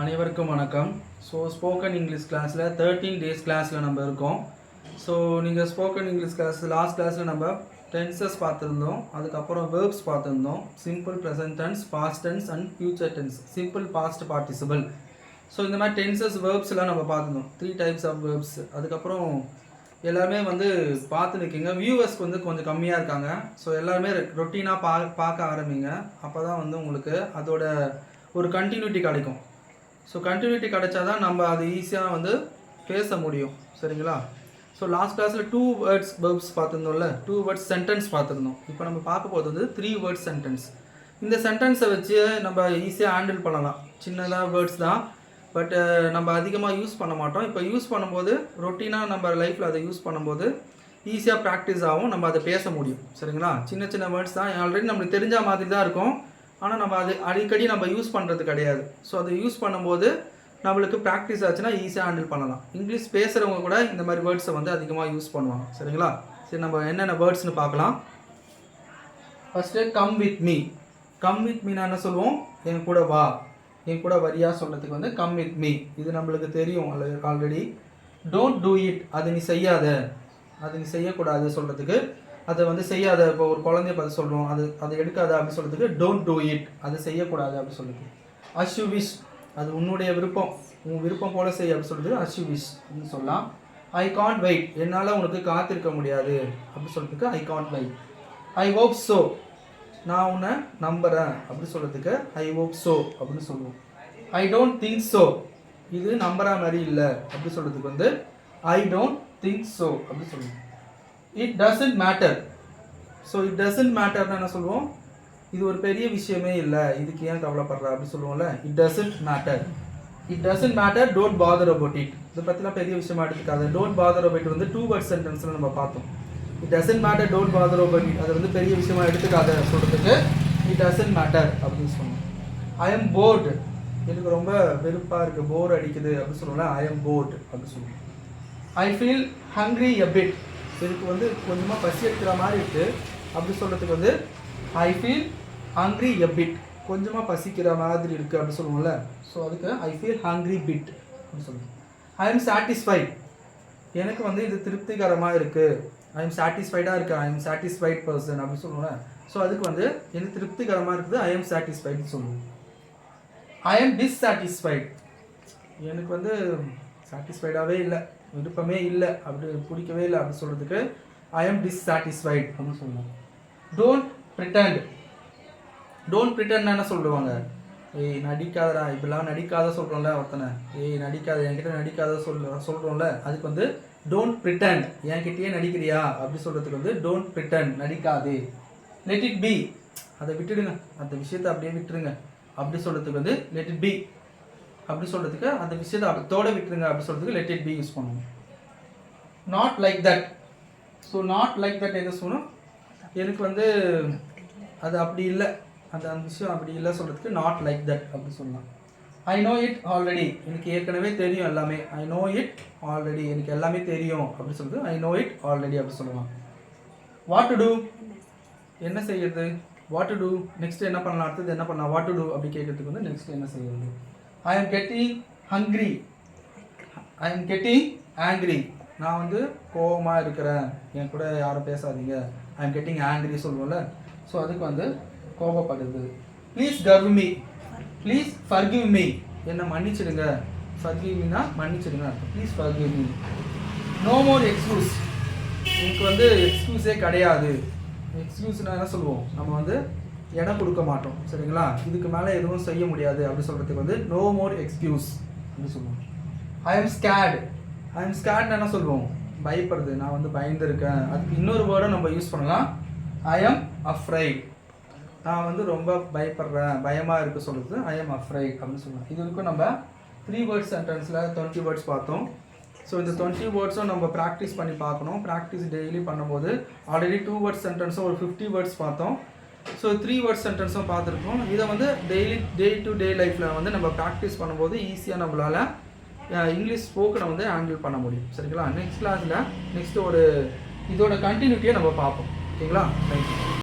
அனைவருக்கும் வணக்கம். So spoken English கிளாஸில் 13 டேஸ் கிளாஸில் நம்ம இருக்கோம். ஸோ நீங்கள் ஸ்போக்கன் இங்கிலீஷ் கிளாஸ் லாஸ்ட் கிளாஸில் நம்ம டென்சஸ் பார்த்துருந்தோம், அதுக்கப்புறம் வேர்ப்ஸ் பார்த்துருந்தோம். Simple present tense, past tense and future tense, simple past participle. So இந்த மாதிரி டென்சஸ் வேர்ப்ஸ்லாம் நம்ம பார்த்துருந்தோம், 3 டைப்ஸ் ஆஃப் வேர்ப்ஸ். அதுக்கப்புறம் எல்லாமே பார்த்துருக்கீங்க. வியூவர்ஸ்க்கு கொஞ்சம் கம்மியாக இருக்காங்க. ஸோ எல்லாருமே ரொட்டீனாக பார்க்க ஆரம்பிங்க. அப்போ தான் உங்களுக்கு அதோட ஒரு கண்டினியூட்டி கிடைக்கும். ஸோ கண்டினியூட்டி கிடைச்சா தான் நம்ம அது ஈஸியாக பேச முடியும். சரிங்களா? ஸோ லாஸ்ட் கிளாஸில் 2 வேர்ட்ஸ் வேர்ப்ஸ் பார்த்துருந்தோம்ல, 2 வேர்ட்ஸ் சென்டென்ஸ் பார்த்துருந்தோம். இப்போ நம்ம பார்க்க போகிறது 3 வேர்ட்ஸ் சென்டென்ஸ். இந்த சென்டென்ஸை வச்சு நம்ம ஈஸியாக ஹேண்டில் பண்ணலாம். சின்னதாக வேர்ட்ஸ் தான், பட் நம்ம அதிகமாக யூஸ் பண்ண மாட்டோம். இப்போ யூஸ் பண்ணும்போது ரொட்டீனாக நம்ம லைஃப்பில் அதை யூஸ் பண்ணும்போது ஈஸியாக ப்ராக்டிஸ் ஆகும், நம்ம அதை பேச முடியும். சரிங்களா? சின்ன சின்ன வேர்ட்ஸ் தான், ஆல்ரெடி நம்மளுக்கு தெரிஞ்ச மாதிரி தான் இருக்கும். ஆனால் நம்ம அது அடிக்கடி நம்ம யூஸ் பண்ணுறது கிடையாது. ஸோ அதை யூஸ் பண்ணும்போது நம்மளுக்கு ப்ராக்டிஸ் ஆச்சுன்னா ஈஸியாக ஹேண்டில் பண்ணலாம். இங்கிலீஷ் பேசுகிறவங்க கூட இந்த மாதிரி வேர்ட்ஸை அதிகமாக யூஸ் பண்ணுவாங்க. சரிங்களா? சரி, நம்ம என்னென்ன வேர்ட்ஸ்னு பார்க்கலாம். First come with me. Come with me நான் என்ன சொல்லுவோம்? என் கூட வா, என் கூட வரியா சொல்கிறதுக்கு கம் வித் மீ. இது நம்மளுக்கு தெரியும் ஆல்ரெடி. டோன்ட் டூ இட், அது நீ செய்யாத, அது நீ செய்யக்கூடாது சொல்கிறதுக்கு. அதை செய்யாத. இப்போ ஒரு குழந்தைய பார்த்து சொல்கிறோம், அதை எடுக்காத அப்படி சொல்கிறதுக்கு டோன்ட் டூ இட், அது செய்யக்கூடாது அப்படி சொல்லுது. அஸ் யூ விஷ், அது உன்னுடைய விருப்பம், உன் விருப்பம் போல செய் அப்படி சொல்கிறது அஸ் யூ விஷ் அப்படின்னு சொல்லலாம். ஐ காண்ட் வெயிட், என்னால் உனக்கு காத்திருக்க முடியாது அப்படி சொல்கிறதுக்கு I can't wait. I hope so, நான் உன்னை நம்புகிறேன் அப்படி சொல்கிறதுக்கு ஐ ஹோப் ஸோ அப்படின்னு சொல்லுவோம். ஐ டோன்ட் திங்க் ஸோ, இது நம்புற மாதிரி இல்லை அப்படி சொல்கிறதுக்கு ஐ டோன்ட் திங்க் ஸோ அப்படி சொல்லுவோம். It doesn't matter. So it doesn't மேட்டர்னா என்ன சொல்லுவோம்? இது ஒரு பெரிய விஷயமே இல்லை, இதுக்கு ஏன் கவலைப்படுற அப்படி சொல்லுவோம்ல. It doesn't matter. It doesn't matter, don't bother about it. இதை பற்றிலாம் பெரிய விஷயமா எடுத்துக்காது. Don't bother about it 2 word சென்டென்ஸில் நம்ம பார்த்தோம். It doesn't matter, don't bother about it, அது பெரிய விஷயமா எடுத்துக்காத சொல்கிறதுக்கு இட் டசன்ட் மேட்டர் அப்படின்னு சொல்லுவோம். ஐ எம் போர்டு, எனக்கு ரொம்ப வெறுப்பாக இருக்குது, போர் அடிக்குது அப்படின்னு சொல்லுவோம்ல. ஐ எம் போர்டு அப்படின்னு சொல்லுவோம். I feel hungry a bit, எனக்கு கொஞ்சமாக பசி எடுக்கிற மாதிரி இருக்குது அப்படி சொல்கிறதுக்கு I feel hungry a bit, கொஞ்சமாக பசிக்கிற மாதிரி இருக்குது அப்படி சொல்லுவோம்ல. ஸோ அதுக்கு ஐ ஃபீல் ஹங்க்ரி பிட் அப்படின்னு சொல்லுவோம். ஐ எம் சாட்டிஸ்ஃபைட், எனக்கு இது திருப்திகரமாக இருக்குது, ஐ எம் சாட்டிஸ்ஃபைடாக இருக்குது, ஐ எம் சாட்டிஸ்ஃபைட் பர்சன் அப்படி சொல்லுவோம்ல. ஸோ அதுக்கு எனக்கு திருப்திகரமாக இருக்குது, ஐ எம் சாட்டிஸ்ஃபைட்னு சொல்லுவோம். ஐ எம் டிஸ்சாட்டிஸ்ஃபைட், எனக்கு சாட்டிஸ்ஃபைடாகவே இல்லை, விருப்பமே இல்லை, அப்படி பிடிக்கவே இல்லை அப்படி சொல்கிறதுக்கு ஐ எம் டிஸ்சாட்டிஸ்ஃபைட் அப்படின்னு சொல்லுவோம். டோன்ட் ப்ரிட்டண்ட். டோன்ட் ப்ரிட்டண்ட் என்ன சொல்லுவாங்க? ஏய் நடிக்காதடா, இப்படிலாம் நடிக்காத சொல்கிறோம்ல ஒருத்தனை, ஏய் நடிக்காத, என்கிட்ட நடிக்காத சொல்கிறோம்ல. அதுக்கு டோன்ட் ப்ரிட்டண்ட், என்கிட்டயே நடிக்கிறியா அப்படி சொல்கிறதுக்கு டோன்ட் ப்ரிட்டண்ட், நடிக்காதே. லெட் இட் பி, அதை விட்டுடுங்க, அந்த விஷயத்தை அப்படியே விட்டுருங்க அப்படி சொல்கிறதுக்கு லெட் இட் பி அப்படி சொல்கிறதுக்கு அந்த விஷயத்தை அதோட விட்டுருங்க அப்படி சொல்கிறதுக்கு லெட் இட் பி யூஸ் பண்ணுவோம். Not like that. So not like that எது சொல்லணும்? எனக்கு அது அப்படி இல்லை, அந்த விஷயம் அப்படி இல்லை சொல்கிறதுக்கு நாட் லைக் தட் அப்படி சொல்லலாம். ஐ நோ இட் ஆல்ரெடி, எனக்கு ஏற்கனவே தெரியும் எல்லாமே. ஐ நோ இட் ஆல்ரெடி, எனக்கு எல்லாமே தெரியும் அப்படி சொல்கிறது ஐ நோ இட் ஆல்ரெடி அப்படி சொல்லலாம். வாட் டு டூ, என்ன செய்யறது? வாட் டு டூ, நெக்ஸ்ட் என்ன பண்ணலாம், அடுத்தது என்ன பண்ணலாம், வாட் டு டூ அப்படி கேட்கறதுக்கு நெக்ஸ்ட் என்ன செய்யறது? I am getting hungry, I am getting angry, நான் கோபமாக இருக்கிறேன், என் கூட யாரும் பேசாதீங்க, ஐ எம் கெட்டிங் ஆங்க்ரி சொல்லுவோம்ல. ஸோ அதுக்கு கோபப்படுது. Please curve me, please forgive me, என்னை மன்னிச்சிடுங்க. ஃபர்கிவ் மீனா மன்னிச்சிடுங்க. Please forgive me. No more excuse, எனக்கு எக்ஸ்கியூஸே கிடையாது. எக்ஸ்கியூஸ்னா என்ன சொல்லுவோம்? நம்ம இடம் கொடுக்க மாட்டோம். சரிங்களா? இதுக்கு மேலே எதுவும் செய்ய முடியாது அப்படி சொல்கிறதுக்கு நோ மோர் எக்ஸ்கியூஸ் அப்படி சொல்லுவோம். I am scared. I am scared என்ன சொல்லுவோம்? பயப்படுறது, நான் பயந்துருக்கேன். அதுக்கு இன்னொரு வேர்டும் நம்ம யூஸ் பண்ணலாம். ஐ எம் அஃப்ரைட், நான் ரொம்ப பயப்படுறேன், பயமாக இருக்க சொல்கிறது ஐ எம் அஃப்ரைட் அப்படின்னு சொல்லுவோம். இது வரைக்கும் நம்ம 3 வேர்ட்ஸ் சென்டென்ஸில் 20 வேர்ட்ஸ் பார்த்தோம். ஸோ இந்த 20 வேர்ட்ஸும் நம்ம ப்ராக்டிஸ் பண்ணி பார்க்கணும். ப்ராக்டிஸ் டெய்லி பண்ணும்போது ஆல்ரெடி 2 வேர்ட்ஸ் சென்டென்ஸும் ஒரு 50 வேர்ட்ஸ் பார்த்தோம். ஸோ 3 வேர்ட்ஸ் சென்டென்ஸும் பார்த்துருக்கோம். இதை டெய்லி டே டு டே லைஃப்பில் நம்ம ப்ராக்டிஸ் பண்ணும்போது ஈஸியாக நம்மளால் இங்கிலீஷ் ஸ்போக்கனை ஹேண்டில் பண்ண முடியும். சரிங்களா? நெக்ஸ்ட் கிளாஸில் நெக்ஸ்ட் ஒரு இதோட கண்டினியூட்டியை நம்ம பார்ப்போம். ஓகேங்களா? தேங்க்யூ.